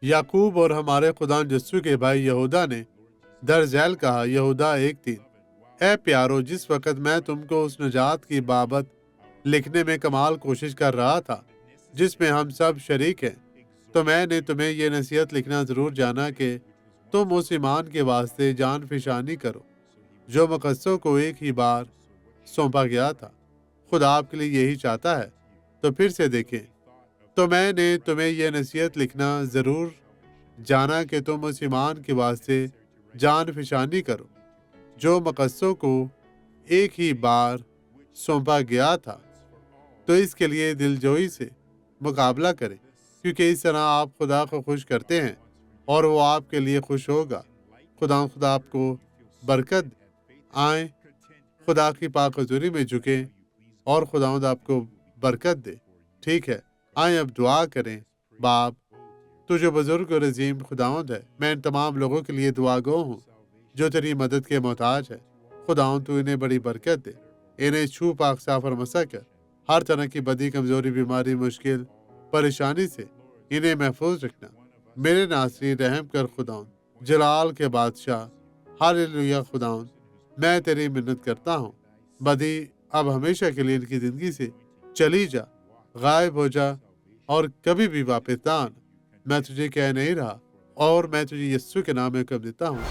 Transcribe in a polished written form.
याकूब और हमारे खुदा यस्सु के भाई यहूदा ने दरजैल कहा, यहूदा 1:3। ए प्यारो, जिस वक़्त मैं तुमको उस निजात की बाबत लिखने में कमाल कोशिश कर रहा था जिसमें हम सब शरीक हैं, तो मैंने तुम्हें ये नसीहत लिखना ज़रूर जाना कि तुम उस ईमान के वास्ते जान फिशानी करो जो मुकद्दसों को एक ही बार सौंपा गया था। खुदा आपके लिए यही चाहता है। तो फिर से देखें, तो मैंने तुम्हें यह नसीहत लिखना ज़रूर जाना कि तुम उस ईमान के वास्ते जान फिशानी करो जो मुकद्दसों को एक ही बार सौंपा गया था। तो इसके लिए दिलजोई से मुकाबला करें, क्योंकि इस तरह आप खुदा को खुश करते हैं और वो आपके लिए खुश होगा। खुदा आपको बरकत दे। आए खुदा की पाक हज़ूरी में झुकें और खुदावंद आपको बरकत दे। ठीक है, आए अब दुआ करें। बाप, तू जो बुजुर्ग और अजीम खुदावंद है, मैं इन तमाम लोगों के लिए दुआ गो हूँ जो तेरी मदद के मोहताज है। खुदावंद, तू इन्हें बड़ी बरकत दे। इन्हें छू पाक साफ और मसा कर। हर तरह की बदी, कमजोरी, बीमारी, मुश्किल, परेशानी से इन्हें महफूज रखना। मेरे नासरीन, रहम कर खुदावंद, जलाल के बादशाह। हालेलुया खुदावंद, मैं तेरी मिन्नत करता हूँ, बदी अब हमेशा के लिए इनकी जिंदगी से चली जा, गायब हो जा और कभी भी वापस ना आना। मैं तुझे कह नहीं रहा और मैं तुझे यस्सु के नाम में हुक्म देता हूँ।